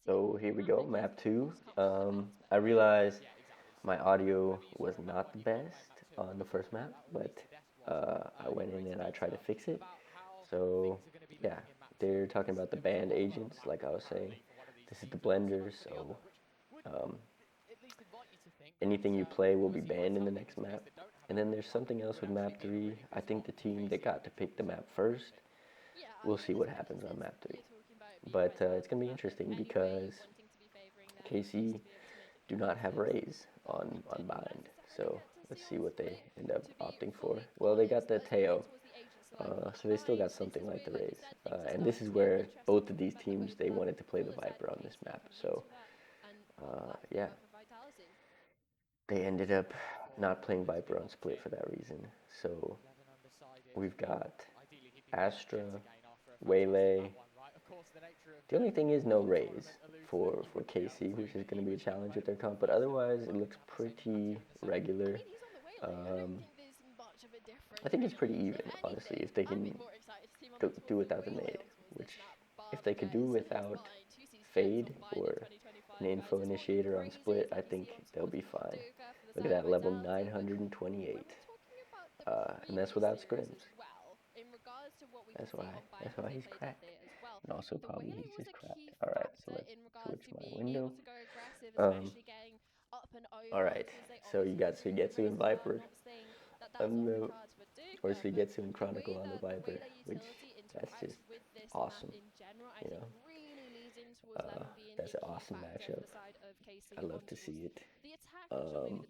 So here we go, map 2. I realized my audio was not the best on the first map, but I went in and I tried to fix it. So yeah, they're talking about the banned agents, like I was saying. This is the blender, so um, anything you play will be banned in the next map. And then there's something else with map 3. I think the team that got to pick the map first, we'll see what happens on map 3. But it's going to be interesting because KC do not have Raze on bind. So let's see what they end up opting for. Well, they got the Teo, so they still got something like the Raze. And this is where both of these teams, they wanted to play the Viper on this map. So yeah, they ended up not playing Viper on Split for that reason. So we've got Astra, Waylay. The only thing is no Raze for KC, which is going to be a challenge with their comp. But otherwise, it looks pretty regular. Um, I think it's pretty even, honestly, if they can do without the nade. Which, if they could do without Fade or an info initiator on Split, I think they'll be fine. Look at that, level 928. And that's without scrims. That's why he's cracked. And also probably he's just cracked. Alright, so let's switch my window. Um, Alright, so you got Suigetsu and Viper on the, or Suigetsu and Chronicle on the Viper, which that's just awesome, you know. That's an awesome matchup. I love to see it. Um,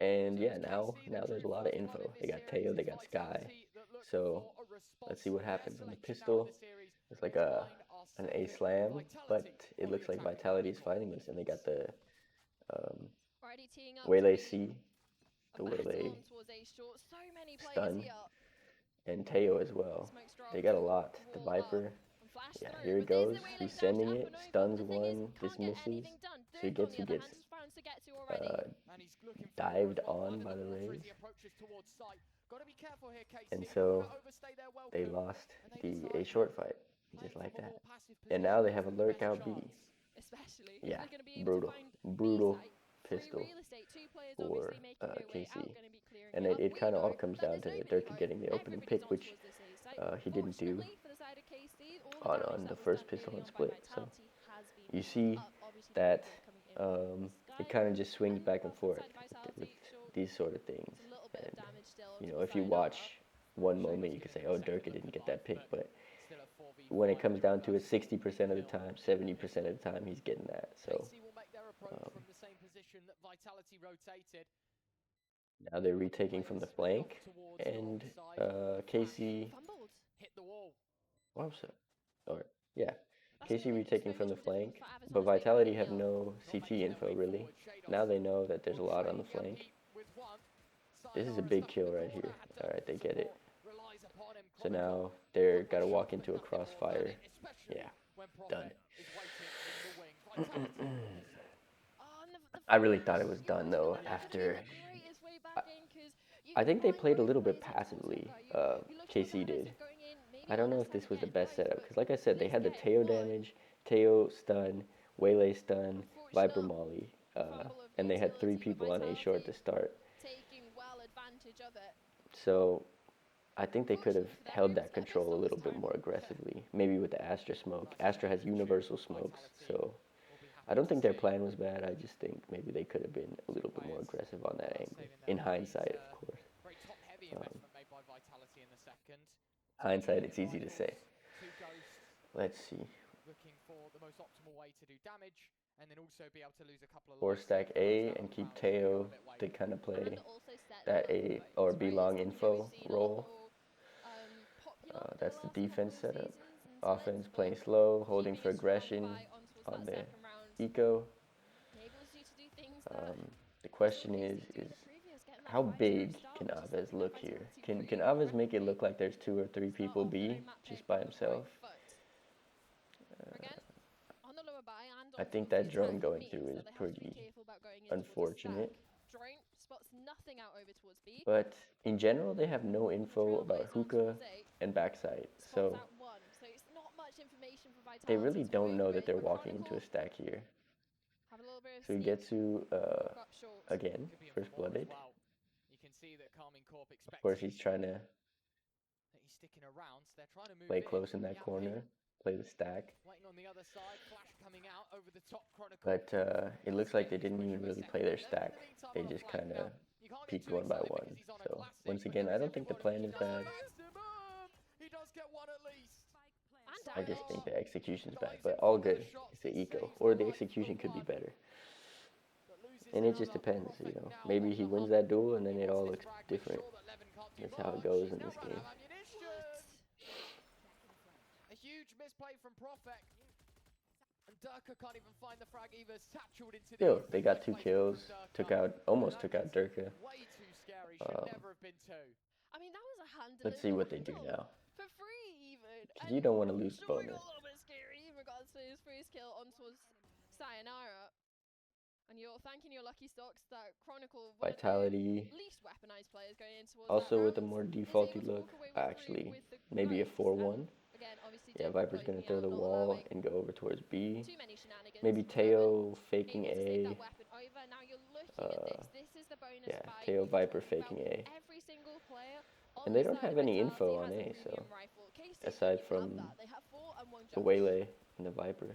and yeah, now there's a lot of info. They got Teo, they got Sky. So let's see what happens on the pistol. It's like an A slam, but it looks like Vitality is fighting this, and they got the um, Waylay C, the Waylay stun, and Teo as well. They got a lot. The Viper, yeah, here he goes. He's sending it. Stuns one, dismisses. Suigetsu gets uh, dived on by the Raze. And so they lost the A short fight, just like that. And now they have a lurk out B. Yeah, brutal. Brutal pistol for KC. And it kind of all comes down to Durka getting the opening pick, which he didn't do on the first pistol and split. So you see that it kind of just swings back and forth with these sort of things. And, you know, if you watch one moment, you could say, oh, Durka didn't get that pick. But when it comes down to it, 60% of the time, 70% of the time, he's getting that. So um, now they're retaking from the flank. And KC. What was it? Or, yeah. KC retaking from the flank, but Vitality have no CT info really. Now they know that there's a lot on the flank. This is a big kill right here. Alright, they get it. So now they're gotta walk into a crossfire. Yeah, done. I really thought it was done though after. I, I think they played a little bit passively. KC did. I don't know if this was the best setup because, like I said, they had the Teo damage, Teo stun, Waylay stun, Viper Molly, and they had 3 people on A short to start. So I think they could have held that control a little bit more aggressively, maybe with the Astra smoke. Astra has universal smokes, so I don't think their plan was bad. I just think maybe they could have been a little bit more aggressive on that angle. In hindsight, of course. Um, Hindsight, it's easy to say. Let's see. 4 stack A and keep Teo to kind of play that A or B long info role. That's the defense setup. Offense playing slow, holding for aggression on the eco. The question is how big can Aves look here? Can Aves make it look like there's 2 or 3 people B just by himself? I think that drone going through is pretty unfortunate. But in general, they have no info about hookah and backside. So they really don't know that they're walking into a stack here. So Ugetsu, again, first blooded. Of course, he's trying to play close in that corner, play the stack. But it looks like they didn't even really play their stack. They just kind of peeked one by one. So once again, I don't think the plan is bad. I just think the execution's bad, but all good. It's the eco, or the execution could be better. And it just depends, you know. Maybe he wins that duel and then it all looks different. That's how it goes in this game. A huge misplay from Profek. And Durka can't even find the frag either. Satchelled into Still, they got 2 kills. Almost took out Durka. Way too scary. Should never have been 2. I mean, that was a handling. Let's see what they do now. For free, even. Because you don't want to lose bonus. A little bit scary in regards to his first kill onto Sayonara. And you're thanking your lucky stocks that Chronicle, Vitality. Least weaponized players going in towards also with a more defaulty look. Actually, maybe a 4-1. Yeah, Viper's going to throw the wall and go over towards B. Maybe Teo faking A. Yeah, Teo Viper faking A. And they don't have any info on A, so aside from the Waylay and the Viper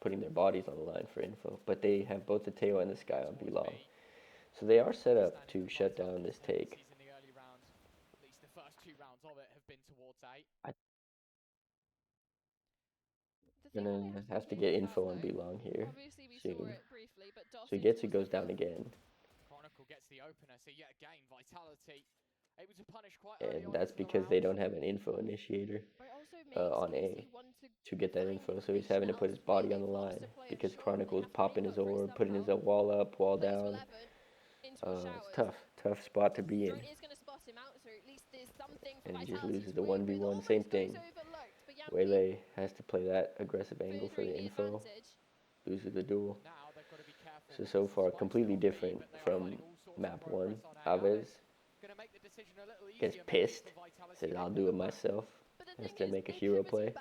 putting their bodies on the line for info. But they have both the Teo and the Sky on B long. So they are set up to shut down this take. Gonna have to get info on B long here soon. So Ugetsu goes down again. And that's because they don't have an info initiator on A to get that info. So he's having to put his body on the line because Chronicle's popping his orb, putting his wall up, wall down. It's tough spot to be in. And he just loses the 1v1, same thing. Waylay has to play that aggressive angle for the info, loses the duel. So far, completely different from map 1. Aves gets pissed, says I'll do it myself, has to make a hero play.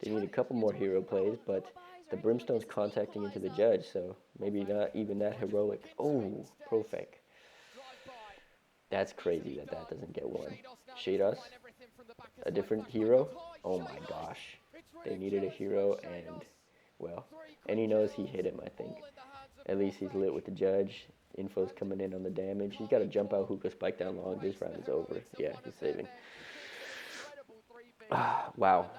They need a couple more hero plays, but the Brimstone's contacting into the judge, so maybe not even that heroic. Oh, Profek. That's crazy that doesn't get one. Shados, a different hero. Oh my gosh. They needed a hero, and, well, and he knows he hit him, I think. At least he's lit with the judge. Info's coming in on the damage. He's got to jump out, hookah, spike down long. This round is over. Yeah, he's saving. Wow.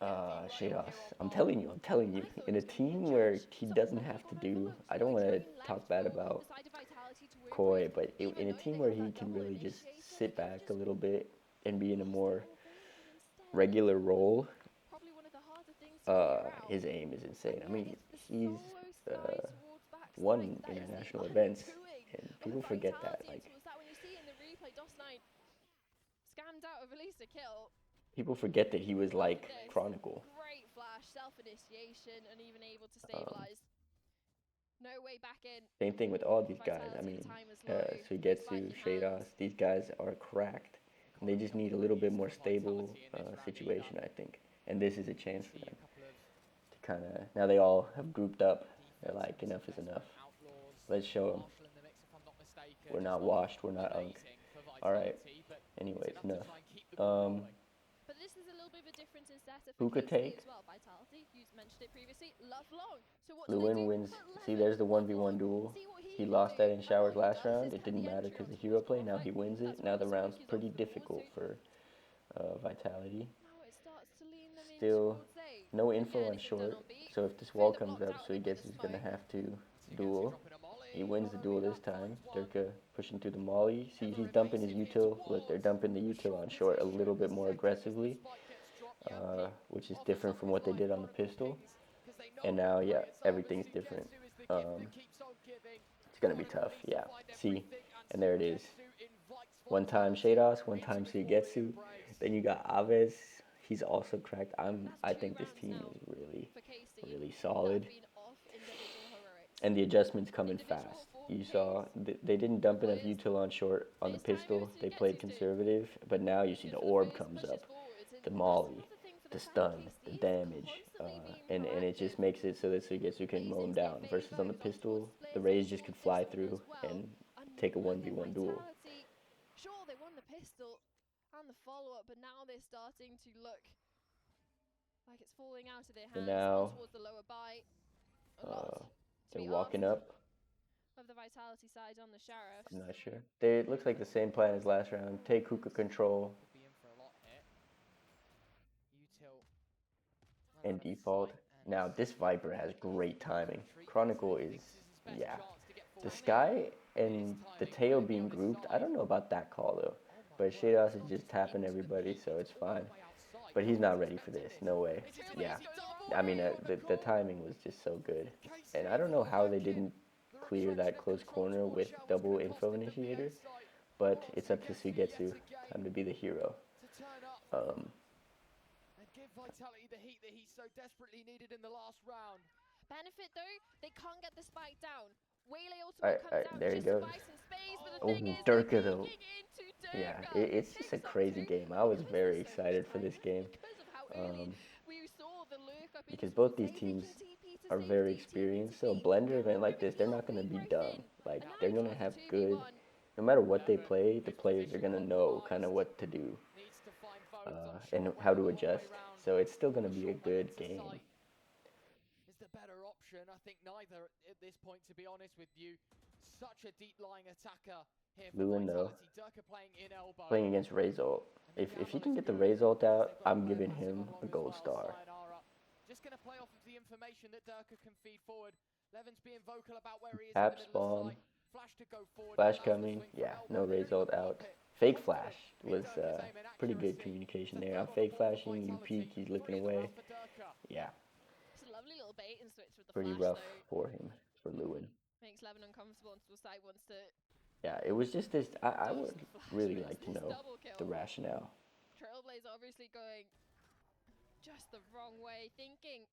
Shados, I'm telling you, in a team where he doesn't have to do, I don't want to talk bad about Koi, but in a team where he can really just sit back a little bit and be in a more regular role, his aim is insane. I mean, he's won international events, and people forget that. Like, people forget that he was like Chronicle. Great flash, self-initiation, and even able to stabilize. No way back in. Same thing with all these guys. I mean, Suigetsu, Shados, these guys are cracked. And they just need a little bit more stable situation, I think. And this is a chance for them to kind of, now they all have grouped up. They're like, enough is enough. Let's show them. We're not washed, we're not unk. Alright, anyways, enough. But this is a little bit of a difference in setup. Who could take? As well. Vitality, you mentioned it previously. Love long. So what Lewin wins. See, there's the 1v1 duel. He lost that in Showers last round. It didn't matter because the hero play. Now he wins it. Now the round's pretty difficult for Vitality. Still, no info on short. So if this wall comes up, so he gets, he's going to have to duel. He wins the duel this time. Durka pushing through the molly. See, he's dumping his util. Look, they're dumping the util on short a little bit more aggressively, which is different from what they did on the pistol. And now, yeah, everything's different. It's going to be tough, yeah. See, and there it is. One time Shados, one time Suigetsu. Then you got Aves. He's also cracked. I think this team is really solid. And the adjustments come in fast. You saw they didn't dump enough util on short on the pistol. They played conservative, but now you see the orb comes up, the molly, the stun, the damage, and it just makes it so that Suigetsu can mow him down. Versus on the pistol, the Rays just could fly through and take a 1v1 duel. Sure, they won the pistol and the follow-up, but now they're starting to look like it's falling out of their hands. So now towards the lower bite. they're walking up. Of the Vitality side on the Sheriff. I'm not sure. It looks like the same plan as last round. Take hookah control and default. Now this Viper has great timing. Chronicle is, yeah. The Sky and the Tail being grouped, I don't know about that call though. But Shados is just tapping everybody, so it's fine. But he's not ready for this, no way. Yeah. I mean, the timing was just so good. And I don't know how they didn't clear that close corner with double info initiator, but it's up to Suigetsu. Time to be the hero. And give Vitality the heat that he so desperately needed in the last round. Benefit though, they can't get the spike down. Waylay ultimate comes out there he just to goes. buy some space, but the Oh, thing is, Durka though. Durka. Yeah, it's just a crazy game. I was very excited for this game. Because both these teams are very experienced. So a blender event like this, they're not going to be dumb. Like, they're going to have good, no matter what they play, the players are going to know kind of what to do and how to adjust. So it's still going to be a good game. Is the better option? I think neither at this point, to be honest with you. Such a deep lying attacker here for Lewin though, Durka playing in elbow. playing against Razult. If he can get the Razult out, I'm giving him a gold star. Just going to play off of the information that Durka can feed forward. Levin's being vocal about where he is. App spawn, Flash to go forward. flash coming, yeah, no Razult out. Fake flash was pretty good communication there. I'm fake flashing, you peek, he's looking away. Yeah, It's a lovely little bait and switch with the pretty flash, rough though. for him, for Lewin. Makes Levin uncomfortable until side wants to. Yeah, it was just this. I would really like to know the rationale. Trailblazer obviously going just the wrong way, thinking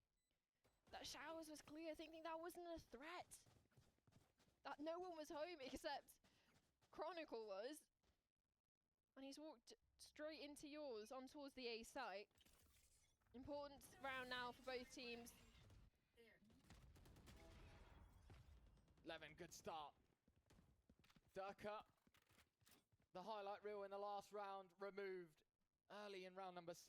that Showers was clear, thinking that wasn't a threat. That no one was home except Chronicle was. And he's walked straight into yours on towards the A site. Important round now for both teams. Levin, good start. Durka, the highlight reel in the last round, removed early in round number 6.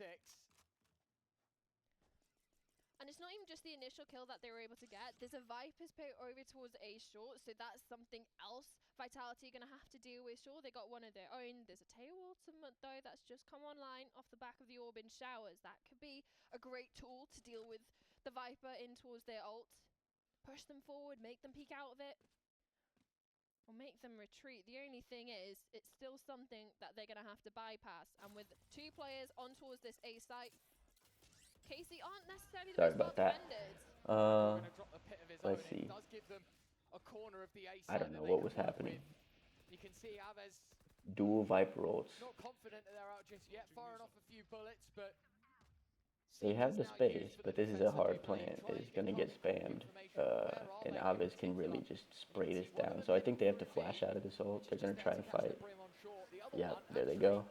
And it's not even just the initial kill that they were able to get. There's a Viper's pit over towards A short, so that's something else Vitality are going to have to deal with. Sure, they got one of their own. There's a tail ultimate, though, that's just come online off the back of the Orb in Showers. That could be a great tool to deal with the Viper in towards their ult. Push them forward, make them peek out of it, or make them retreat. The only thing is, it's still something that they're going to have to bypass. And with 2 players on towards this A site, KC aren't necessarily the Sorry best about that. Let's see. I don't know what was happening. You can see Aves Dual Viper ults. not confident that they're out just yet, firing off a few bullets, but They have the space, but this is a hard plan. It's going to get spammed, and Aves can really just spray this down. So I think they have to flash out of this ult. They're going to try and fight. Yeah, there they go.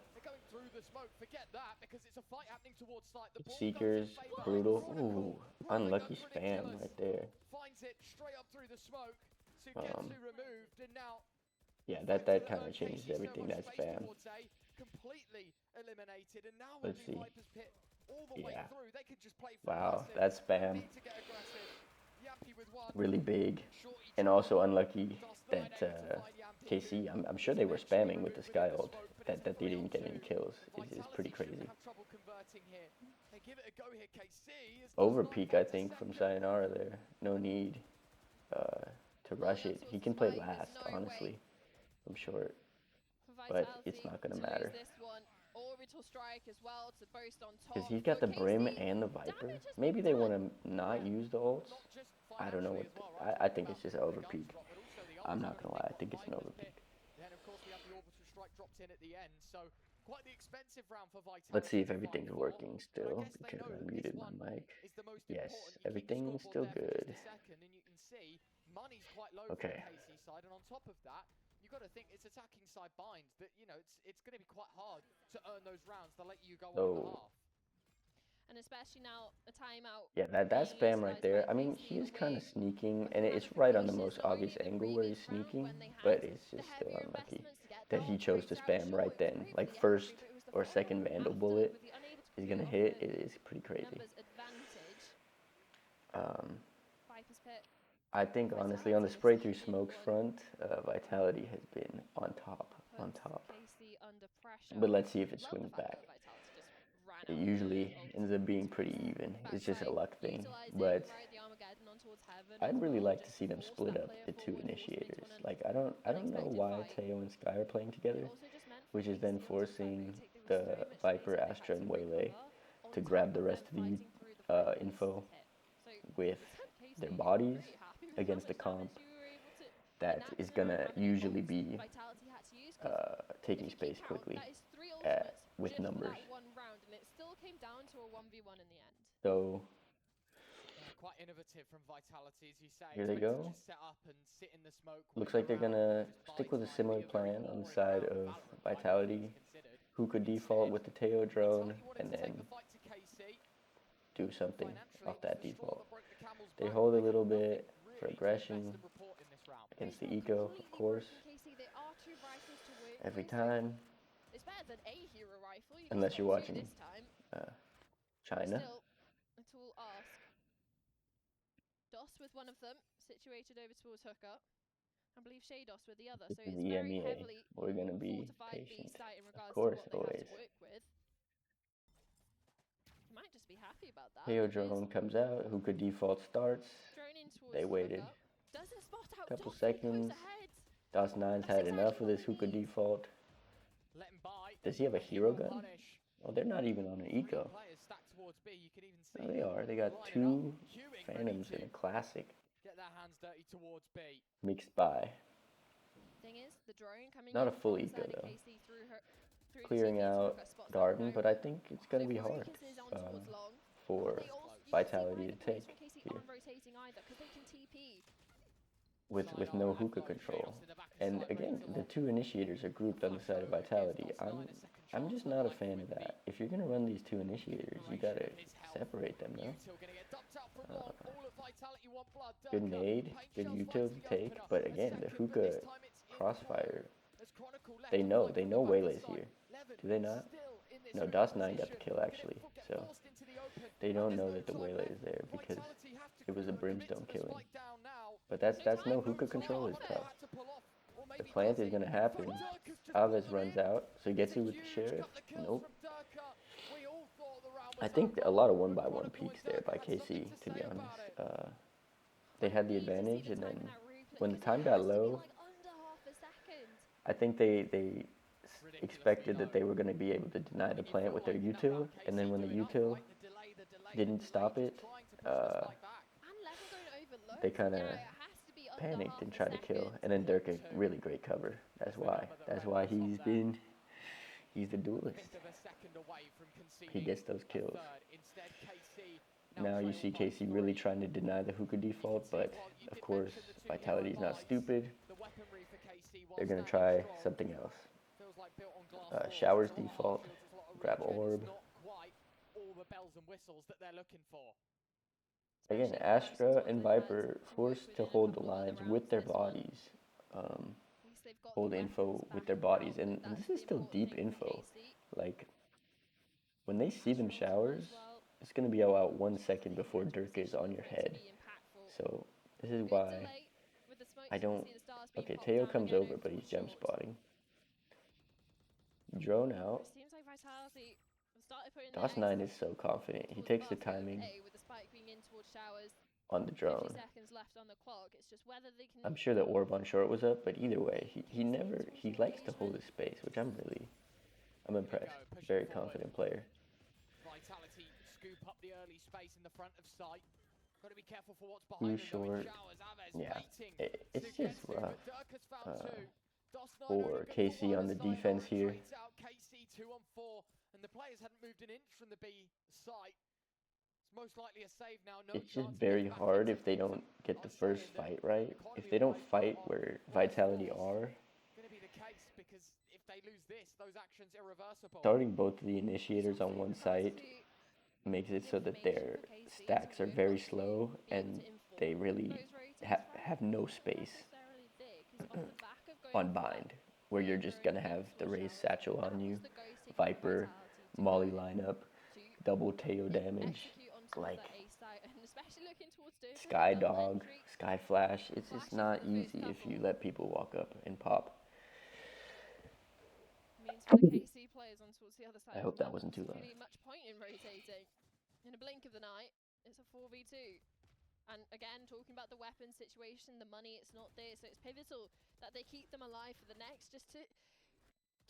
Seekers, brutal. Ooh, unlucky spam right there. Yeah, that kind of changes everything. That spam. Let's see. Yeah. Wow, that spam. Really big, and also unlucky that KC. I'm sure they were spamming with the Sky ult. That they didn't get any kills is pretty crazy. Over peak, I think, from Sayonara there. No need to rush it. He can play last, honestly. I'm short, but it's not gonna matter. Because he's got the Brim and the Viper. Maybe they want to not use the ults. I don't know what. I think it's just an over peak. I'm not gonna lie. I think it's an over peak. Let's see if everything's working still, because I muted my mic. Yes, everything's still good. Okay. And on top of that, you've got to think it's attacking side binds that, you know, it's going to be quite hard to earn those rounds to let you go on the half. and especially now a timeout. Yeah, that being spam right utilised there. by I mean, KC he is kind of with sneaking, the and it's right on the ramifications most not obvious only in the angle where he's previous round sneaking, when they had but it's the just still heavier unlucky investments to get that he dark chose rates to out. spam Sure, right it was then. great for Like the first infantry, but it was the or follow-up second Vandal after bullet with the unable to is complete gonna off hit. the It is pretty crazy. numbers advantage. Um, Viper's Pit. I think honestly on the Vitality spray this through evening smokes won. front, Vitality has been on top, on Put top. KC under pressure. But let's see if it Love swings the fact back. that Vitality just ran It out usually and ends up being pretty even. It's just a luck thing. But the Armageddon on towards heaven I'd as really well, like to just see them force split that up player the two forward, force them into initiators. an Like I don't know unexpected why fight. Teo and Sky are playing It together, also just meant for which is then KC on top of that forcing retake, there was the very much Viper, space where they Astra, had and to Waylay recover to on grab top the of rest them of the fighting through the Viper's info pit. So with this had KC their bodies pretty happy with how against the much damage comp you were able to that enact is in a round, gonna how many usually ults be Vitality had to use, 'cause taking if you space keep count, quickly that is 3 ultimates with just for numbers. that one round, and it still came down to a 1v1 in the end. So Yeah, quite innovative from Vitality, as you say. here they Expected to go. just set up and sit in the smoke. Looks wait like they're around, gonna just stick buy with a time, similar be a very plan on the boring side round of Valorant, all Vitality. things considered. Hookah default with the Teo drone, and then do something off that default. They hold a little bit for aggression against the eco, of course, every time, It's better than a hero rifle. You unless you're got two watching this time. China. Still, a tool ask. DOS with one of them, situated over towards Hooker. I believe Shados with the other. This So is it's the very EMEA. heavily We're gonna be fortified B patient, site in of regards course, to what they always. have to work with. You might just be happy about that. Teo because drone comes out. Hookah default starts. drone in towards They waited Hooker. Doesn't spot out couple Dots, he goes seconds. ahead. DOS9's That's had enough exactly of this what they hookah need. default. Let him buy. Does he have a hero gun? Oh, they're not even on an eco. Players stacked towards B. You can even see Oh, they are. They got lining two up, queuing, Phantoms ready and a to classic get their hands dirty towards B. mixed by. Thing is, the drone coming Not a in full from the eco side of though. KC through the Clearing TP to out Hooker, spots that Garden, no. but I think it's gonna So be hard focuses on towards long. for They also, you can see Vitality why to the players take from KC here aren't rotating either, because they can TP. with no hookah control. And again, the two initiators are grouped on the side of Vitality. I'm just not a fan of that. If you're gonna run these two initiators, you gotta separate them, no? Good nade, good util to take, but again, the hookah crossfire, they know Waylay's here. Do they not? No, DOS9 got the kill actually, so they don't know that the Waylay is there because it was a brimstone killing. But that's no hookah control is tough. The plant is gonna happen. Aves runs out, so he gets it with the sheriff. Nope. I think a lot of 1x1 peaks there by KC, to be honest. They had the advantage, and then when the time got low, I think they expected that they were going to be able to deny the plant with their util, and then when the util didn't stop it, they kind of panicked and tried to kill. And then Dirk a really great cover. That's why he's the duelist. He gets those kills. Now you see KC really trying to deny the hookah default, but of course Vitality is not stupid. They're gonna try something else. Showers default, grab orb. Again, Astra and Viper forced to hold the lines with their bodies. Hold info with their bodies, and this is still deep info. Like, when they see them showers, it's going to be about 1 second before Dirk is on your head. So, this is why I don't... Okay, Teo comes over, but he's gem spotting. Drone out. DOS9 is so confident. He takes the timing on the drone. I'm sure the orb on short was up, but either way, he likes to hold his space, which I'm impressed. Very confident player. Vitality scoop up the early space in the front of sight. Got to be careful for what's behind them. Short. Yeah, it's just rough for KC on the defense here. KC 2-on-4, and the players hadn't moved an inch from the B site. It's most likely a save now. It's just very hard if they don't get the first fight right. If they don't fight where Vitality are, starting both of the initiators on one site makes it so that information their for KC to stacks are work very off to slow be able and to inform they really those rotates, right? have no Not space necessarily there, because off the back of going on for that bind, where you're quick just early gonna have kills the or raised shells, satchel that on you, was the Ghost taking from Viper, Vitality to Molly go lineup, to double Teo damage, execute on towards like that A site, and especially looking towards Durka with Sky the double Dog, entry. Sky Flash. It's just Flashy not for the first easy if you couple. let people walk up and pop. Means for the KC players on towards the other side I of hope the that map, wasn't too not loud. really much point in rotating. In a blink of the night, it's a 4v2. And again, talking about the weapon situation, the money, it's not there, so it's pivotal that they keep them alive for the next, just to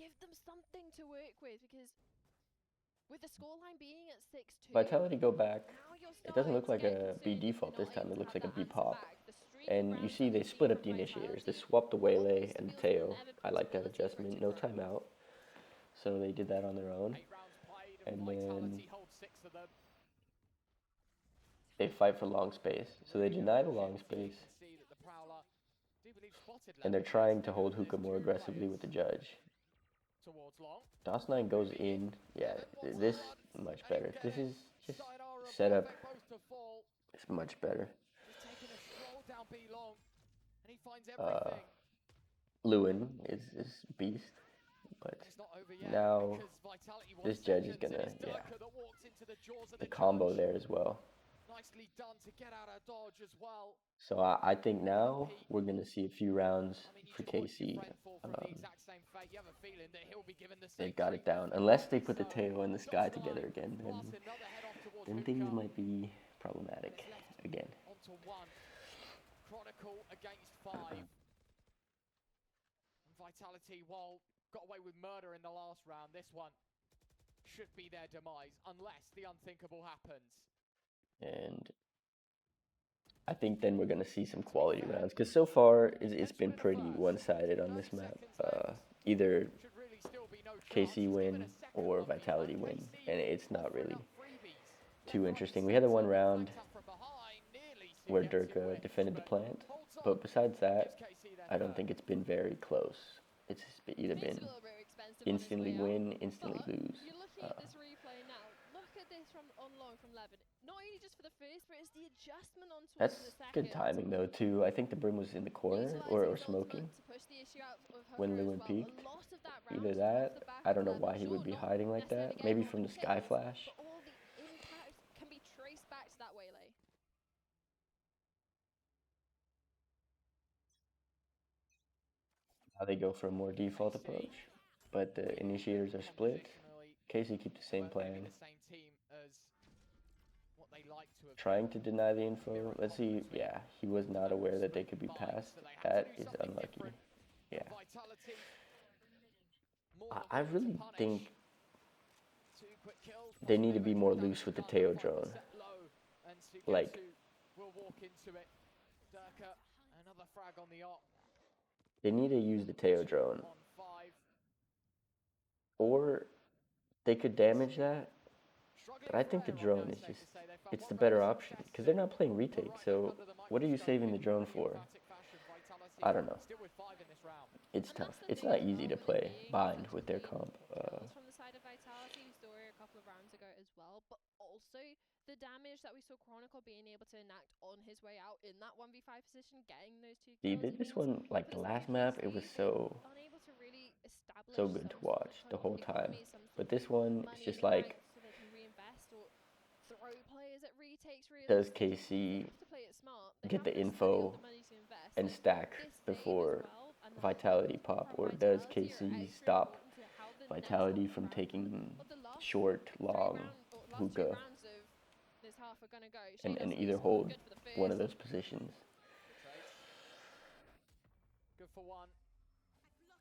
give them something to work with, because with the scoreline being at 6-2, Vitality go back. now you're It doesn't look starting to like get a B concerned if default you're this not time. able It to looks have like a that B answer pop. back. The streak of And you rounds see that they we've split seen up from the initiators. They Vitality swapped the Waylay almost and the feels like Teo. never I been like that stability for it adjustment. to No grow. timeout. So they did that on their own. 8 rounds played, And Vitality then hold 6 of them. they fight for long space. So they deny the long space. You can see that the Prowler, do believe, spotted And they're Levin. trying to hold hookah more aggressively with the judge. Towards long. DOS9 goes in. Yeah, Levin wants this one, much and he'll better. get This it. is just Sayonara, set up. perfect post to fall. It's much better. Just taking a stroll down B long, and he finds Uh, everything. Lewin is beast. But It's not over yet, now because Vitality this wants judge is seconds, and gonna, it's yeah, Durka that walks into the jaws of the the combo judge. there as well. Nicely done to get out of dodge as well. So I think now we're going to see a few rounds I mean, you for just watch your KC. friend fall for the exact same fate. You have a feeling that he'll be given the same They've got it treatment. down. Unless they put the So, Teo and the Sky DOS9 together again, blast another head off towards then things Hookah. might be And problematic it's left again. onto 1. Chronicle against 5. And Vitality, while got away with murder in the last round, this one should be their demise unless the unthinkable happens. And I think then we're going to see some quality rounds. Because so far, it's been pretty one-sided on this map. Either Should really still be no KC chance. win Given a second or one, Vitality KC win. And it's not offering really up freebies. too Left, interesting. right, We had the one centre, round flanked up from behind, nearly where gets it Durka wins, defended the but plant. holds on, But besides that, gives KC their I don't third. think it's been very close. It's either Makes been it a little bit expensive on his instantly way out. win, instantly But lose. you're looking at this replay now. Look at this from on long from Levin. Not only just for the first, but it's the adjustment on towards That's the second. good timing though too. I think the brim was in the corner Utilising or his smoking. ultimate to push the issue out of when Hooker as Lewin well. peaked. A lot of that round Either was off that, the back I of don't know Levin. why he would Sure, be not hiding like necessarily that. getting Maybe all from the the Sky kills, Flash. but all the impact can be traced back to that waylay. Now they go for a more default approach, but the initiators are split. KC keep the same plan. The same team as what they like to have Trying to deny the info. Let's see. Yeah, he was not aware that they could be passed. That is unlucky. Yeah. I really think they need to be more loose with the Teo drone. Like, will walk into it. Durka, another frag on the op. they need to use the Teo drone. On 5. Or they could damage that. But I think the drone is just, it's the better option. Because they're not playing retake, so what are you saving the drone for? I don't know. It's tough. It's not easy to play bind with their comp. From the side of Vitality, we saw it a couple of rounds ago as well, but also the damage that we saw Chronicle being able to enact on his way out in that 1v5 position, getting those 2 See, kills. this one, like the last map, it was so unable to really establish good to some sort of watch the whole time. economy, some sort But of this one, it's money just in the like, bank so they can reinvest or throw players at retakes. does Realistically, KC they have to play it smart. They get have the no info study of the money to invest, and stack this save as before well, and the Vitality pop pop, from or does Vitality are KC extra stop important to how the next Vitality couple from rounds taking of the last short, long last 3 hookah rounds of this half are gonna go. and Shayna's either is hold good for the one of first. those positions? Good for 1.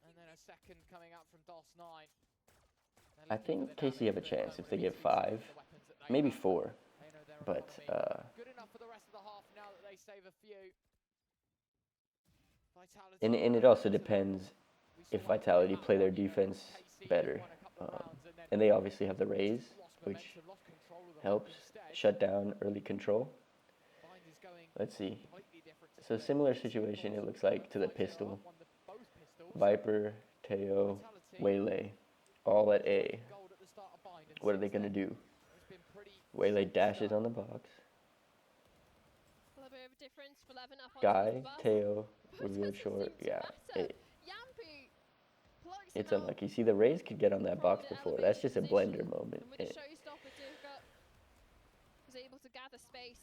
And then a second coming out from DOS9. I think KC have a chance if they get 5, maybe 4. But good enough for the rest of the half now that they save a few. Vitality and it also depends if Vitality play their defense better. And they obviously have the raise, which helps shut down early control. Let's see. So similar situation, it looks like, to the pistol. Viper, Teo, Waylay, all at A. What are they going to do? Waylay dashes on the box. A little bit of a difference for Levin up on Guy, the bus. Teo, But revealed doesn't short. seem to Yeah, matter. Yampi plucks it's him out unlucky. See, the Rays could get on that from box the before. That's elevated just a position. blender moment. And with a showstopper, Durka was able to gather space,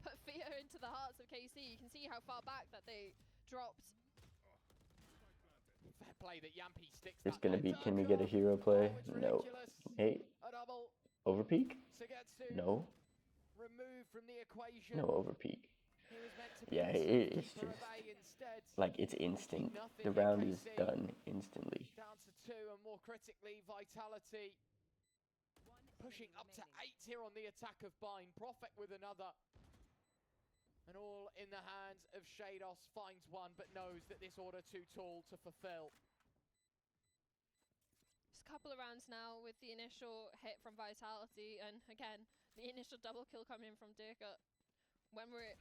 put fear into the hearts of KC. You can see how far back that they dropped. Fair play that Yampi sticks It's that gonna there. be, can we get a Durka. hero play? Oh, it's No. ridiculous. Hey, A double. over peak? Sugetsu No. removed from the equation. No over peak. He was meant to be Yeah, the it's keeper just of A instead. like it's instant. Nothing The here, round is KC. done instantly. Down to 2, and more critically, Vitality pushing up to 8 here on the attack of Bind. Prophet with another. And all in the hands of Shados. Finds one, but knows that this order too tall to fulfill. Just a couple of rounds now with the initial hit from Vitality, and again, the initial double kill coming from Durka. When we're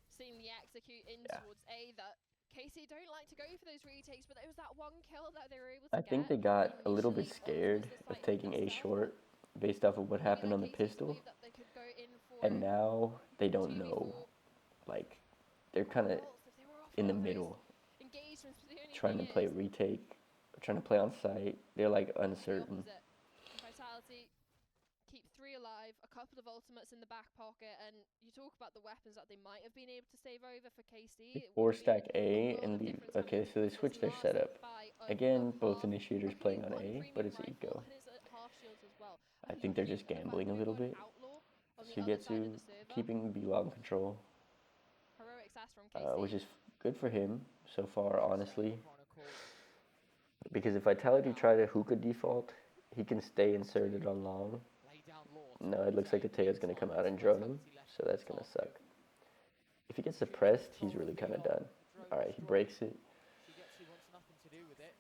seeing the execute in towards A, that KC don't like to go for those retakes, but it was that one kill that they were able to I get. think they got a little bit initially scared onto the of site taking A itself. short based off of what Maybe happened that on the KC pistol. believed that they could go in for And now they don't 2v4 know. Like, they're kind of bolts if they were off in the those middle, engagements, but the only trying to thing play is, retake, trying to play on site. They're like the uncertain. opposite. Vitality keep 3 alive, a couple of ultimates in the back pocket, and you talk about the weapons that they might have been able to save over for KC. It Or would have stack been A lot and of leave. difference coming Okay, so they from this switched their last setup. buy of Again, both half. initiators Okay, playing on one A, premium but it's rifle, eco. and it's a half shields as well. I And think they're looking just at the fact gambling a we've little got an bit. outlaw on the other side of Sugetsu the server. keeping B-Long control, Heroic sass from KC. which is good for him so far, honestly. Chronicle Because if Vitality try to hookah default, he can stay inserted on long. lay down law. No, it looks like the Teo's going to come out and drone him, so that's going to suck. If he gets suppressed, he's really kind of done. Alright, he breaks it. Sugetsu wants nothing to do with it.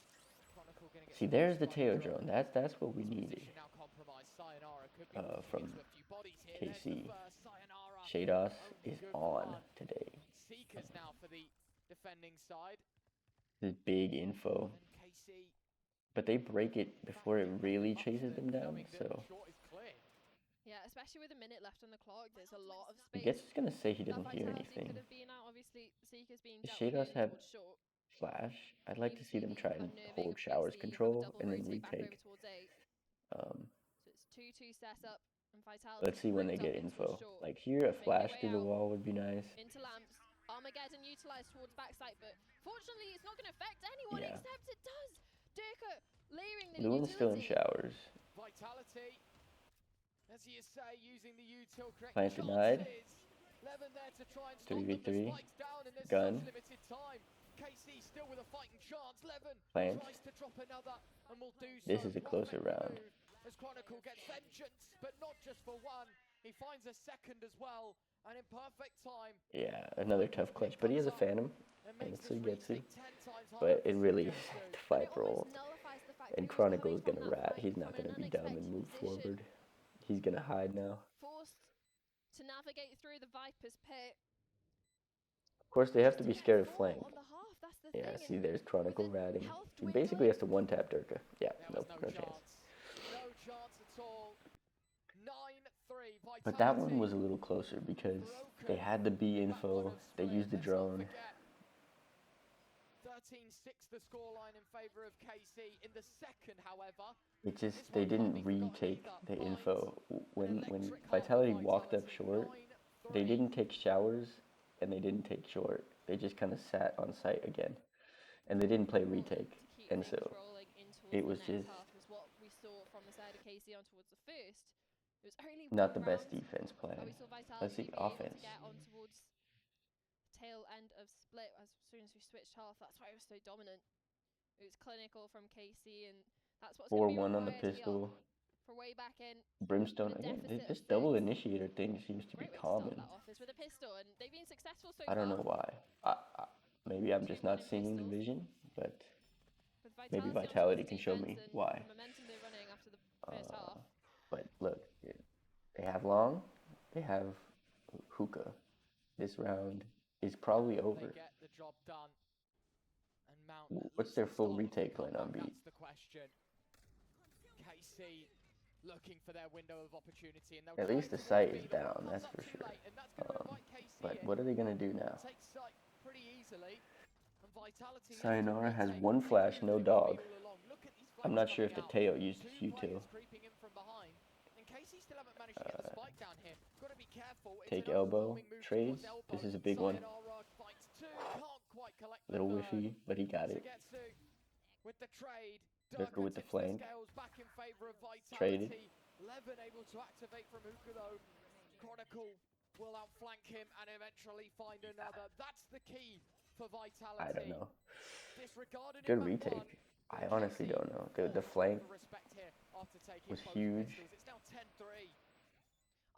Chronicle gonna get See, some there's the shots Teo on drone. That's what we needed. Position now compromised. Sayonara could be walking From into a few bodies here. There's the KC. first. Sayonara Shados only is good for on one. today. Seekers now for the defending side. This big info. And KC But they break it before it really chases them down, knowing that so... the short is clear. Yeah, especially with a minute left on the clock, there's a lot of I space. guess he's going to say he That didn't hear Vitality anything. could have been out. Obviously, Seeker's being Does dealt Shados with have towards short. flash? I'd like to see them Previously, try the and unnerving hold of showers KC, you have a control double and then rotate back over retake. towards A. Um, So it's 2-2 setup, and Vitality let's see when they ripped get up in towards info. short. Like here, a Make their flash way through the out. wall would be nice. Into lamps. Armageddon utilized towards backside, but fortunately it's not going to affect anyone, Yeah. except it does. Durka layering the Lewin's still in utility. showers. Vitality, as you say, using the util correct Plant denied. chances. Levin there to try and stop them. 3v3. The spikes down and there's Gun. such limited time. KC still with a fighting chance. Levin Plant. tries to drop another and will do so. This is a closer Perfectly round. moved as Chronicle gets vengeance, but not just for one. He finds a second as well, and in perfect time. Yeah, another tough clutch. But he has a Phantom, And and makes so he this gets it. retake 10 times But harder it for really is Sugetsu. the fight It for almost ult. nullifies the fact And that he was Chronicle coming is going from to that rat. fight He's not from going an to be dumb and unexpected move position. forward. He's going to hide now. Forced to navigate through the Viper's pit. Of course, they have to To be get scared of full flank. on the half, that's the Yeah, thing, see, and there's Chronicle with the ratting. health He basically has to dwindling, one-tap Durka. Yeah, There no, was no chance. No chance at all. 9-3. Vitality. But that one was a little closer because they had the B info. They used the drone. 13-6 the scoreline in favour of KC. In the second, however, It just, they didn't retake the info. When Vitality walked up short, they didn't take showers and they didn't take short. They just kind of sat on site again. And they didn't play retake. to keep And things so rolling in towards it the was next just half was what we saw from the side of KC on towards the first. It was only not one the best round defense plan. where we saw Vitality Let's see, be able offense. to get on towards tail end of split as soon as we switched half. That's why it was so dominant. It was clinical from KC, and that's what's going to be 4-1 on the required here pistol. for way back in. Brimstone, with a again, deficit of this double 6. initiator thing seems to be Great way to start common. that off is with a pistol, and they've been successful so I don't know far. why. Maybe I'm just 2 not running seeing the pistols. vision, but With maybe on Vitality towards can show defense me and why. the momentum they're running after the first half. But look, they have long, they have hookah. This round is probably they over. get the job done. And Mount at What's least their the full start of the retake plan on comeback, B? That's the question. KC looking for their window of opportunity, and they'll At try least the to sight run is through, but down, comes that's up for too sure. late, and that's going to invite KC But in. what are they gonna do now? Takes sight pretty easily. And Vitality have to Sayonara has retake one the flash, no initiative dog. all along. Look at these I'm flanks not sure if coming the out. Teo used Two Q2. players creeping in from behind. And KC still haven't managed to get the spike down here. Got to be careful. It's Take an elbow, overwhelming move trades. towards elbow. This is a big one. Sayonara fights two, can't quite collect the Little third. whiffy, but he got it. Tagetsu with the trade. Durka with the tips flank. scales back in favor of Vitality. Traded. Levin able to activate from Ukudo. Chronicle will outflank him and eventually find another. That's the key for Vitality. I don't know. Disregarded Good in map retake. one, I but honestly KC don't know. The all flank for respect here after taking was both huge. pistols. It's now 10-3.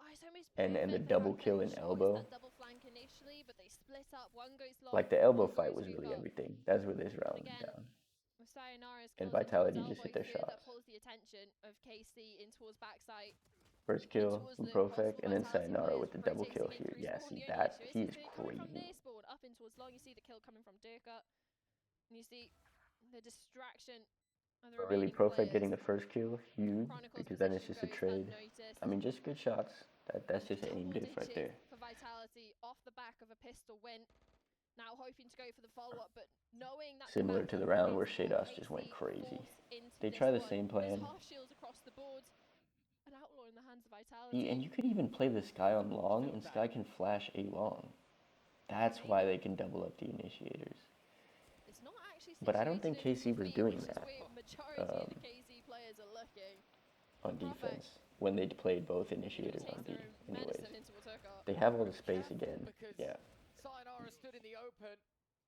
Oh, it's almost And the perfect for double Rapid kill for in sure. It's elbow. that double flank initially, but they split up. One goes long, Like the elbow one fight goes was really Ruger. everything. That's where this round again, went down. With Sayonara's And kills in Vitality towards just hit elbow their here, that shots. pulls the attention of KC in towards backside. First in kill towards from the Profect, possible and then Vitality Sayonara players with the double kill rotating in here. through Yeah, spawn. see The only that? issue is He he's is coming from crazy. near spawn up in towards long. You see the kill coming from Durka. And you see the distraction of the But really, remaining Profect getting players. the first kill, huge, Chronicle's because then it's position just a goes trade. unnoticed. I mean, just good shots. That's just aim Double diff right digits there. for Vitality off the back of a pistol win. Now hoping to go for the follow-up, but knowing that Similar to the round where Shados just went KC crazy. force into They this try the one. same There's plan. half shields across the board. An outlaw in the hands of Vitality. And you could even play the Sky on long, and Sky can flash A long. That's why they can double up the initiators. It's not actually But I don't think situated KC was in doing which is that, where majority of the KC players are looking. on Perfect. defense when they played both initiators on B. Anyways, they have all the space again. Yeah, Sayonara stood in the open.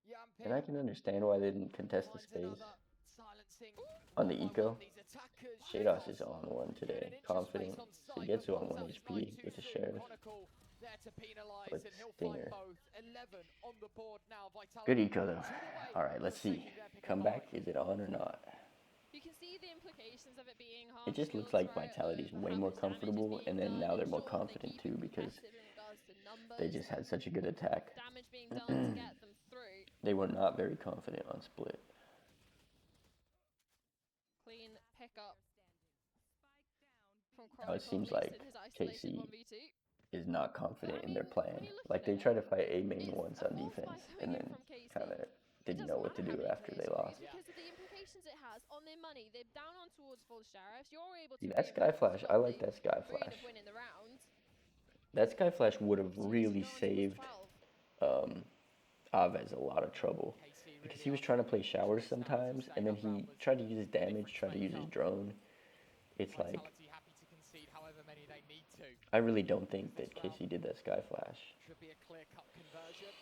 Yampi and I can understand why they didn't contest the finds space another, silencing on the one by eco. one these attackers. Shados is on one Getting today, an inch of confident. space on sight, Sugetsu but on pulls 1 out his HP knife with the too soon. Sheriff. Chronicle there to penalise, With and he'll Stinger. find both. 11 on the board now. Vitality Good eco though. 2 away All right, let's from see. taking their pick of Comeback, five. is it on or not? You can see the implications of it being hard. It just looks like Vitality's way more comfortable, and then now they're more confident too because they just had such a good attack. Damage being done to get them through. They were not very confident on split. Clean pickup from Now it seems like KC 1v2. is not confident But, I in their mean, plan. when you look Like at they it, tried to fight A main it's once a on false defense, fight and coming then from KC. kind of It didn't doesn't know what to matter do how many after players they you lost. lose because of the implications it has on their money. They're down on towards full sheriffs. You're able to See, that reimburse Sky Flash, I like lovely that Sky grade Flash. of winning the round. That Sky Flash would have really Opportunity to go on towards saved Aves a lot of trouble. Because he was trying to play showers sometimes, and then he tried to use his damage, tried to use his drone. It's like, Vitality happy to concede however many they need to. I really don't think that KC did that Sky Flash. Should be a clear-cut conversion.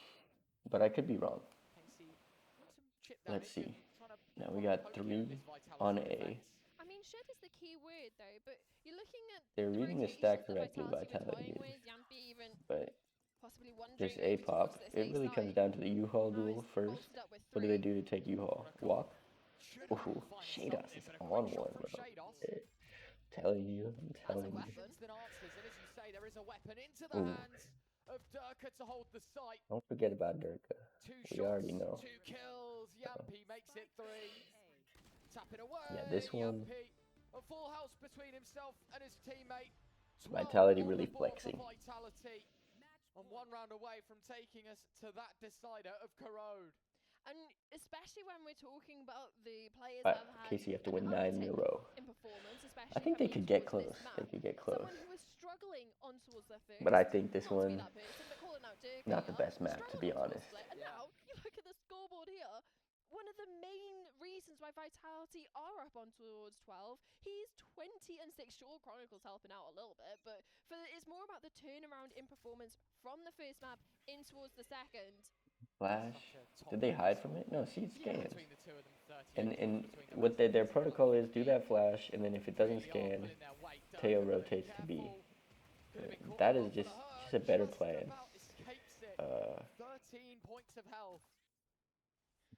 But I could be wrong. KC want to chip that Let's in, see. trying to Now we proper got poke 3 at this Vitality on A. defense. I mean, shed is the key word though, but you're looking at They're the reading the rotations stack that correctly, was Vitality toying is. with. Yampi even But possibly wondering there's maybe A pop. towards this It A really comes side. down to the U-Haul Now duel he's first. bolted up with What do they 3. do to take U-Haul? Walk? Should Ooh, have finally Shados stopped it, is but a on great shot one, from bro. Shados. Telling you, I'm That's a telling you. weapon. Questions than answers, and as you say, there is a weapon into the Ooh. hands of Durka to hold the sight. Don't forget about Durka. 2 We shots, already know. 2 kills. Yampi makes it 3. Tapping away. Yeah, this one- Yampi, a full house between himself and his teammate. 12 Vitality on really the board for flexing. Vitality. And 1 round away from taking us to that decider of Corrode. And especially when we're talking about the players that have had KC have to win an 9 in a uptick row. in performance, especially I think they coming could get towards close. this They map. could get close. Someone who was struggling on towards their first. But I think this not to be one, that person, but calling out Durka not the here, best map, to be struggled on honest. split. And Yeah. now you look at the scoreboard here. One of the main reasons why Vitality are up on towards 12, he's 20 and 6 short. Chronicles helping out a little bit, but it's more about the turnaround in performance from the first map in towards the second. Flash. Such a top Did they hide from performance. it? No, see, it scans. Between the two of them, 38 And between the what rest their of them. protocol is, do that flash, and then if it doesn't Really are scan, pulling their weight. Teo Durka, rotates to B. careful. Could have been caught That off is for just the hurt, a better just plan. about escapes it. 13 points of health.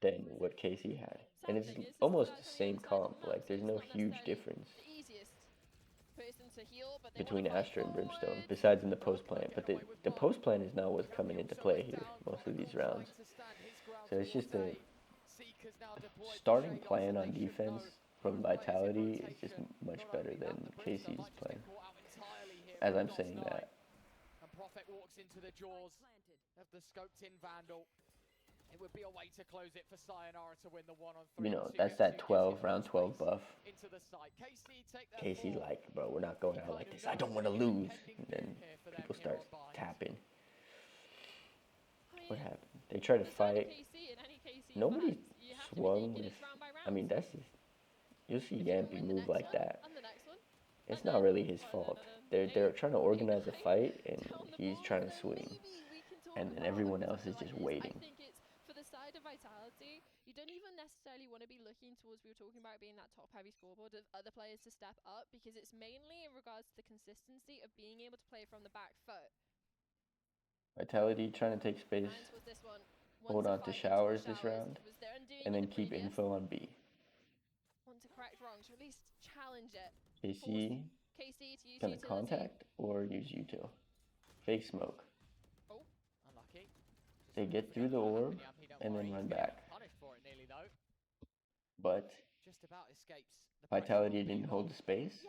Than what KC had. And it's Sad thing is, almost guys the on the same other side of comp, the like map, so there's it's no not huge necessarily difference the easiest person to heal, but they between wanna fight Astra and Brimstone, forward. besides in the post plan. But the post plan is now what's coming into play here, most of these rounds. So it's just a starting plan on defense from Vitality is just much better than KC's playing. As I'm saying that. And Prophet walks into the jaws of the scoped in Vandal. It would be a way to close it for Sayonara to win the 1-on-3. You know, that's that 12, round 12 buff. Into the side. KC's like, bro, we're not going out like this. I don't want to lose. And then people start tapping. What happened? They try to fight. Nobody swung with. I mean, that's just. You'll see Yampy move like that. It's not really his fault. They're trying to organize a fight, and he's trying to swing. And then everyone else is just waiting. Vitality, you don't even necessarily want to be looking towards, we were talking about being that top heavy scoreboard of other players to step up, because it's mainly in regards to the consistency of being able to play from the back foot. Vitality trying to take space, hold on to showers this round, and then keep info on B. Want to correct wrongs, or at least challenge it. KC gonna contact or use util. Fake smoke. Oh, unlucky. They get through the orb and then run back. But Vitality didn't hold the space.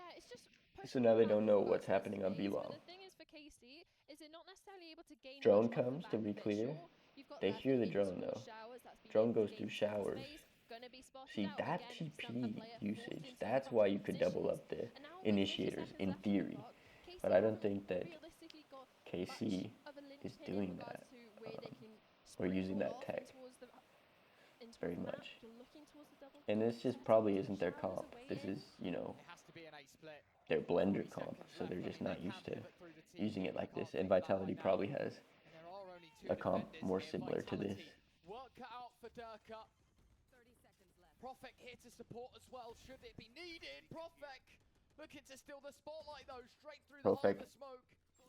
So now they don't know what's happening on B long. The thing is for KC is they're not necessarily able to gain drone comes to be clear. They hear the drone though. Drone goes through showers. See, that TP usage, that's why you could double up the initiators in theory. But I don't think that KC is doing that. Or using that tech very much. And this just probably isn't their comp. This is, you know, their blender comp, so they're just not used to using it like this. And Vitality probably has a comp more similar to this. Prophet here to support as well, should it be needed. Prophet looking to steal the spotlight though, straight through the heart of the smoke.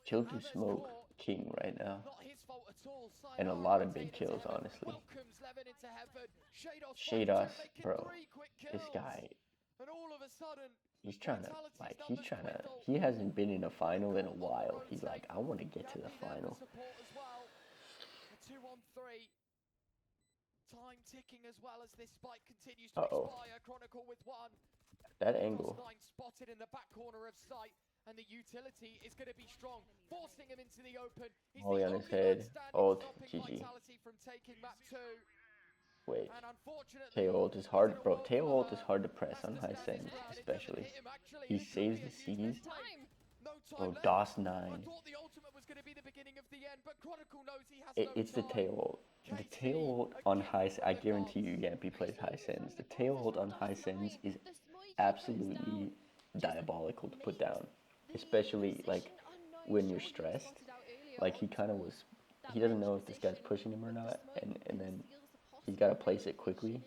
Kill through smoke king right now. And a lot of big kills, honestly. Shados, bro, this guy, he hasn't been in a final in a while. He's like, I want to get to the final. 2-on-3. Time ticking as well as this spike continues to expire. Chronicle with one. That angle. Spotted in the back corner of sight. And the utility is going to be strong, forcing him into the open. Molly on his head. Ult. GG. Wait. Tail ult is hard, bro. Tail ult is hard to press on high send, especially. He saves the C's. Oh, DOS 9. It's the tail ult. The tail ult on high, I guarantee you Yampy plays high sends. The tail ult on high sends is absolutely diabolical to put down. Especially like when you're stressed. Like he kind of was, he doesn't know if this guy's pushing him or not, and then he's got to place it quickly.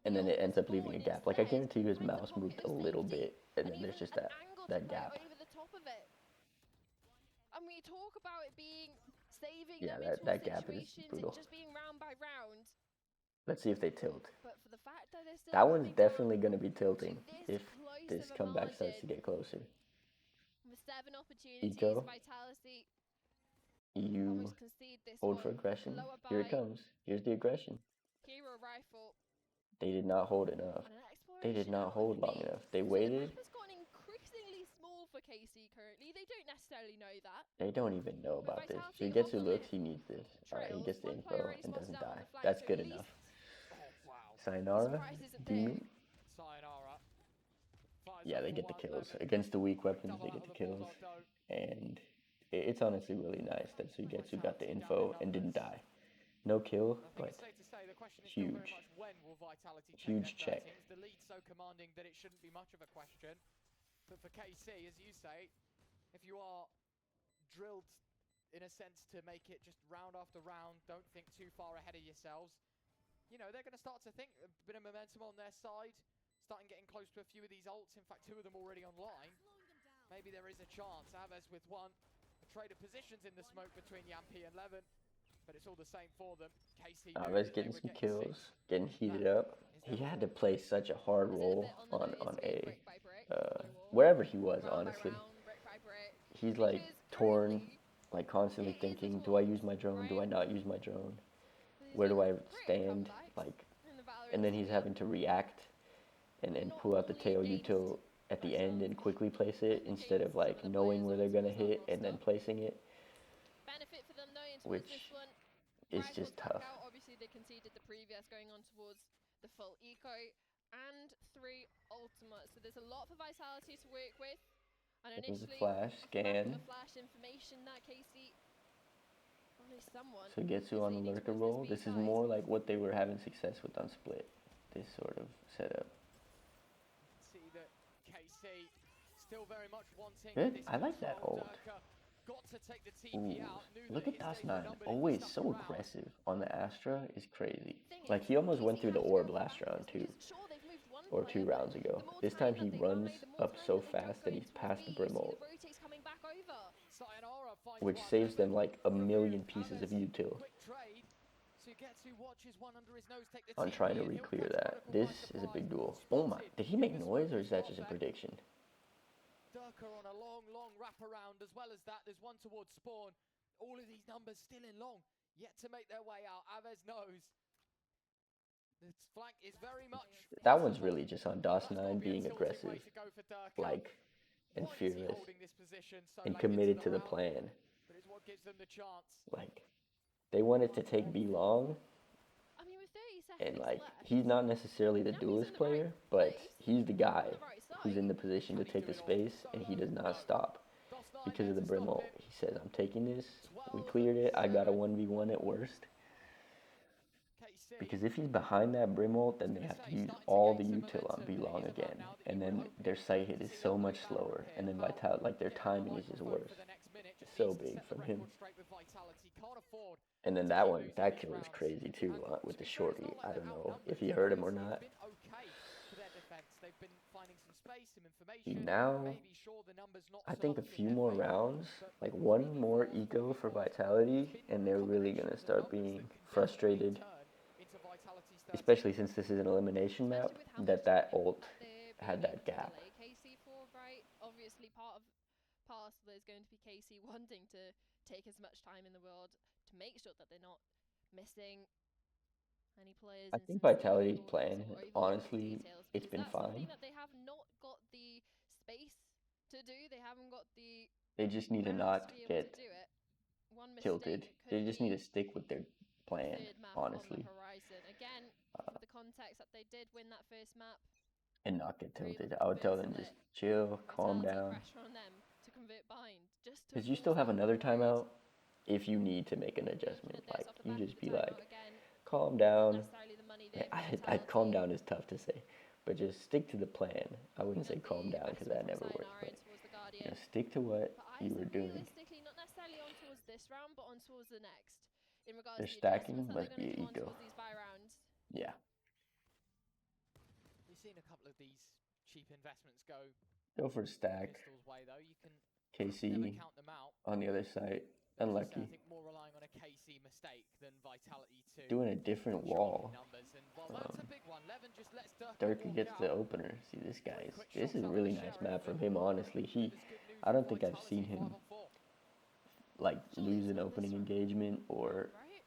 And then it ends up leaving a gap. Like I guarantee you his mouse moved a little bit, and then there's just that gap. And we talk about it being saving that gap is brutal. just being round by round. Let's see if they tilt. But for the fact that that one's definitely going to be tilting if this comeback starts to get closer. With 7 opportunities, Eco. Vitality You hold for aggression. Here it comes. Here's the aggression. Hero rifle. They did not hold enough. They did not hold long enough. They waited. It's gotten increasingly small for KC currently. They don't necessarily know that. They don't even know about this. If he gets who looks, he needs this. Alright, he gets the info and doesn't die. That's good enough. Sayonara, Demon. Yeah, they get the kills. Against the weak weapons, they get the kills. And it's honestly really nice that Suigetsu got the info and didn't die. No kill, but huge. Huge check. The lead so commanding that it shouldn't be much of a question. But for KC, as you say, if you are drilled in a sense to make it just round after round, don't think too far ahead of yourselves. You know, they're going to start to think a bit of momentum on their side, starting getting close to a few of these ults. In fact, 2 of them already online. Maybe there is a chance. Aves with one. A trade of positions in the smoke between Yampy and Levin. But it's all the same for them. KC Aves getting some kills, getting heated up. He had to play such a hard role on A. Wherever he was, honestly. He's like torn, like constantly thinking, do I use my drone? Do I not use my drone? Where do I stand? Like, and then he's having to react and pull out the Teo util at the end and quickly place it instead of like knowing where they're gonna hit and then placing it, Benefit for them though in towards which this one. is Right just towards back tough. out. Obviously they conceded the previous going on towards the full eco and 3 ultimates. So there's a lot for Vitality to work with. And There's a initially flash scan, the flash information that KC only someone so Getsu is on the leaning lurker towards roll. this This is B side. more like what they were having success with on Split. This sort of setup. See that KC still very much wanting Good. this I like that control. ult. Durka got to take the TP Ooh, out. Knew look that at his days were Das9. numbered if he Always stuck so around. aggressive on the Astra is crazy. Thing Like is, he almost went KC through the have to orb go last back round this too, because sure they've moved one or 2 player, but rounds ago. the more This time time he that they runs buy, the more up time so that they don't fast go that in he's towards past the B. brim You see ult, the rotates coming back over. Sayonara finds which one saves them movement. like a million pieces of util Quick trade. So Getsu watches one under his nose take the on TP trying to and he'll re-clear catch that. Prodigal This by is a big surprise. duel. Oh my, Spotted did he make in the noise or smoke is that as just a well. prediction? Durka on a long wraparound. As well as that, there's one towards spawn. All of these numbers still in long, yet to make their way out. Aves knows. This flank is very much. That one's really just on That's gotta Das9 be a being tilting aggressive, way to go for Durka. like, and Why is he fearless, holding this position so and late into committed to the round? plan. But it's what gives them the chance. Like, they wanted to take B long, I mean, with 30 seconds and like, left, he's not necessarily the now he's in duelist the right player, but place, he's the guy on the right who's in side. the position to Can he take do the it all space, and he solo? does not No. stop DOS9 because there of the to brim stop ult. him. He says, I'm taking this, we 12 cleared it, I got a 7. 1v1 at worst. KC. Because if he's behind that brim ult, then they have to use all the util on B long again, and then their sight hit is so much slower, and then Vitality, like their timing is just worse. So big from him. And then that one, that kill is crazy too, with the shorty. I don't know if he heard him or not. Now, I think a few more rounds, like one more eco for Vitality, and they're really gonna start being frustrated, especially since this is an elimination map, that ult had that gap. KC for, right? Obviously, part of parcel is going to be KC wanting to take as much time in the world to make sure that they're not missing any players. I in think some Vitality's stakeholders plan, or overlooking honestly, details, it's because been that's fine. something that they have not got the space to do. They haven't got the They just need to grounds not to be able get to do it. One tilted. mistake could They just need be to stick with their plan, third map on honestly, the horizon. Again, with the context that they did win that first map, and not get were able tilted. to I would tell convert them just split. chill, calm Vitality down. pressure on them to convert bind. Just to Because you force still have that another forward. timeout if you need to make an Infinite adjustment. deaths Like, off the you back of just the be timeout like, again. calm Not down. necessarily the money there for I'd calm Vitality. down is tough to say, but just stick to the plan. I wouldn't say That'd calm be down because aggressive that from never works, Sayonara but in towards the you Guardian. know, stick to what But I you were said doing. realistically, not necessarily on towards this round, but on towards the next. In regards Their to the stacking adjustments that must they're be going to eco. do on towards these buy rounds. Yeah. We've seen a couple of these cheap investments go Go for a stack. Pistol's way though. You can KC never count them out. on the other side. As I say, Unlucky. I think more relying on a KC mistake than Vitality to Doing a different control wall. numbers. And well, that's a big one. Levin just lets Durka walk gets out. the opener. See, this guy is. Quick This shots is a up really the nice Sheriff, map from and him, honestly. that is good news I don't for think I've seen Vitality, him 5 on 4. like Surely lose it's an not this opening round. engagement or Right?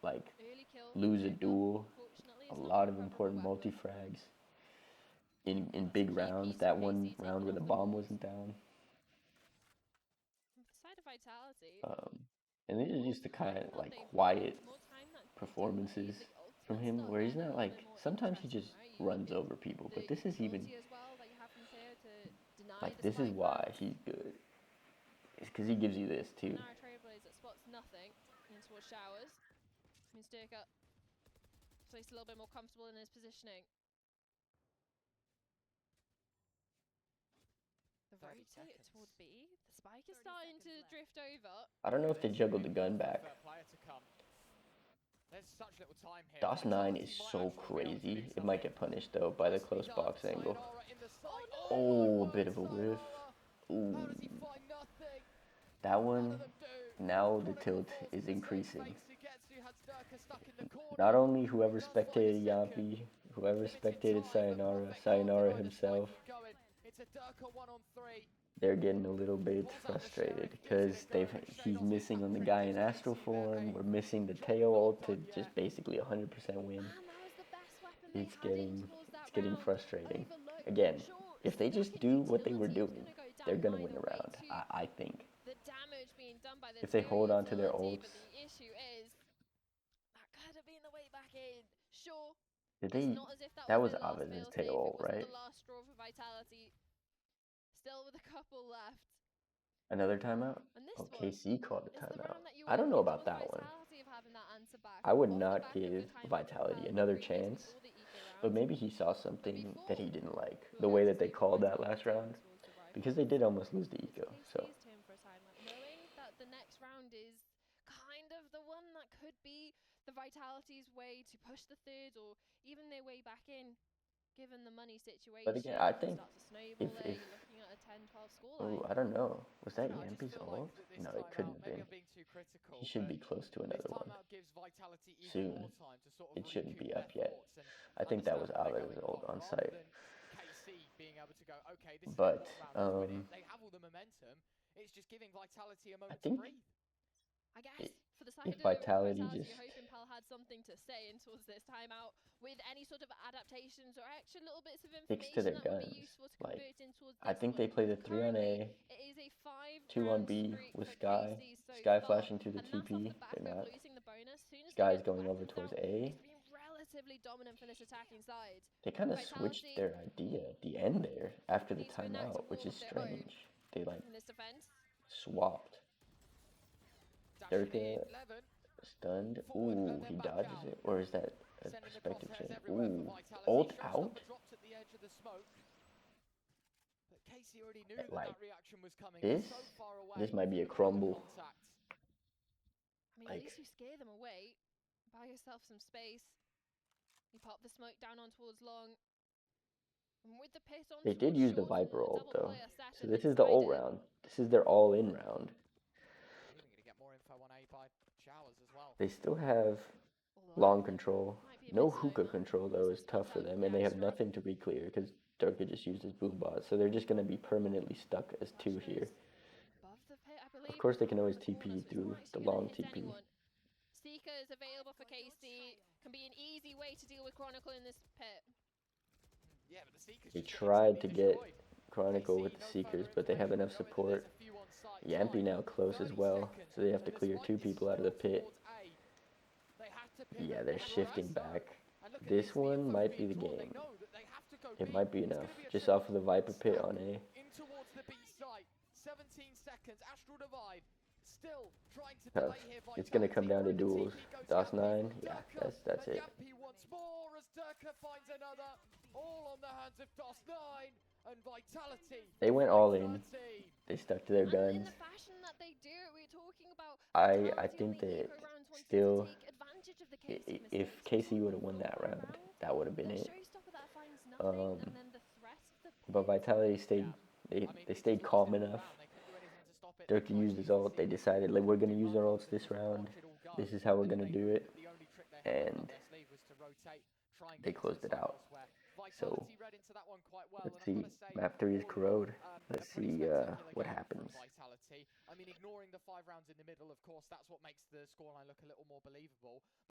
like Early kill. lose a Durka. duel. Unfortunately, A it's not lot of recoverable important weapon. multi-frags in That's a big key rounds. piece That for one KC round taking where the off the bomb walls. wasn't down. From the side of Vitality, And these are more just the kind time of that like they've quiet got, more time that they performances delay, the from ultimates him start where he's getting a not little like, bit more sometimes he interesting, just right? You runs look at over people, the but this is even utility as well that you have from Teo to deny like, the this is spike why rounds. he's good. It's because he gives you this too. Nara Trailblazer spots nothing in towards showers. Means Durka placed a little bit more comfortable in his positioning. The 30 rotate seconds. toward B. The spike is starting to drift over. I don't know if they juggled the gun back. Player to come. There's such little time here. DOS9 Vitality is might so actually be able to crazy. do It might something. get punished though by the Nicely close done. box angle. Sayonara in the sight. Oh, a my bit of a word, whiff. Sayonara. Ooh, How does he find nothing? that None one. of them do. Now the Prodigal tilt falls is to the increasing. same face. Sugetsu has Durka stuck in the corner. Not only whoever Does find a spectated second. Yampi, whoever Limited spectated time, but Sayonara, Prophet can't Sayonara deny the spike himself, keep going. It's a Durka 1-on-3. they're getting a little bit frustrated because he's missing on the guy in astral form. We're missing the Teo ult to just basically 100% win. Man, that was the best weapon they it's had in getting towards that it's getting round. frustrating. Overlooked. Again, Sure, if they stuck just it do what they were utility. It's doing, gonna go they're down gonna win either a way round. to I think. the damage being done by the If they Terra hold on to their utility, ults, but the issue is that could have been the way back in. Sure, did it's they? not as if that That was was their last Avez's fail safe. tail, It wasn't right? the last straw for Vitality. Still with a couple left. Another timeout? And this Oh, one KC called a is the timeout. round that you I were don't know looking about towards that one. Vitality of having that answer back. I would Off the not back of the give timeout from Vitality Pal another previously chance, before the Eco but round. maybe he saw But something that he didn't like. we The were way able that to they take called that Vitality last round, towards the right. because they did almost lose the It's eco. So KC's turn for a timeout, knowing that the next round is kind of the one that could be the Vitality's way to push the third or even their way back in, given the money situation. But again, I think starts to snowball there. if You're looking at a 10-12 oh, scoreline. I don't know. Was that I just Yampi's feel like ult? that this No, it timeout, couldn't have maybe been. I'm being too critical, He should but be close to this another one. timeout gives Vitality even Soon. more time to sort of It shouldn't recoup be up their yet. thoughts and I think that was understand where they're Avez's going ult from, on rather site. than KC being able to go, okay, this is But, their round, let's win it. They have all the momentum. It's just giving Vitality a I moment to think breathe. I guess It- for the side of Vitality Vitality, just- you're hoping Pal had something to say in towards this timeout with any sort of adaptations or extra little bits of sticks information to their that would be guns. useful to Like, convert in towards I this think one. they play the 3 on Currently, A, it is a 5 2 on round B streak with for Sky. KC so Sky far, flashing to the and that's off TP. the back They're of not. losing the bonus. Soon as Sky's they get going the over weapons towards out, A. it's been relatively dominant for this attacking side. They kind of switched Vitality their idea at the end there after the need to enact a timeout, which wall is of their own strange. They like in this defense. swapped. Dashing Durka in, Levin, stunned. forward and Ooh, then he back dodges out. it, or is that a Sending the perspective crosshairs change? everywhere for Ooh, Vitality. ult Showstopper out. drops at the edge of the smoke. But Casey already knew Like, that reaction was coming. this- So far away this might be a from the point of crumble. contact. I mean, Like- at least you scare them away. Buy yourself some space. You pop the smoke down on towards long. And with the pit on They did towards use the short and Viper ult double though. player set So up this is the inside ult it. round. This is their all-in round. Even going to get more info on A by Showers as well. They still have Although long control. might be a No bit slow, hookah man. control though is tough for them, and they have nothing to re-clear because Durka just used his boom bot. So they're just gonna be permanently stuck as 2 here. above the pit, I believe. Of course, they can always The corner, TP so it's through not the actually gonna long hit TP. anyone. Seeker is available for KC. Can be an easy way to deal with Chronicle in this pit. Yeah, but the Seekers They just tried to instantly get destroyed. Chronicle KC, with the no Seekers, further but they have enough information, knowing that support. there's a few on site. Yampy Time, now close as 30 well, seconds, so they have to and clear despite 2 this people out of the struggle pit. towards A, they have to pivot Yeah, they're and shifting press. back. And look at This this, the one info's might be being the drawn. They game. know that they have to go It B. might be It's gonna enough. be a Just triple off of the Viper pit on A. in towards the B site. 17 seconds. Astral Divide still trying to Tough. delay here. It's gonna come down to Vitality. duels. TP goes DOS Yampy. 9, yeah, Durka that's and it. Yampy once more as Durka finds another. All on the hands of DOS9 and Vitality. They went all in. 13. They stuck to their And in guns. the fashion that they do, we're talking about I Vitality think on the that eco rounds wanting still, to take advantage of the KC if mistakes. KC would have won We've that got a round, that would have been the it. showstopper that finds nothing, and then the threat of the But pit. Vitality stayed. They stayed calm enough. Durka used his ult. They decided, like, we're gonna use our ults this round. This is how we're gonna do it. And they closed it out. So let's see. Map 3 is Corrode. Let's see what happens. I mean, ignoring the 5 rounds in the middle, of course, that's what makes the scoreline look a little more believable.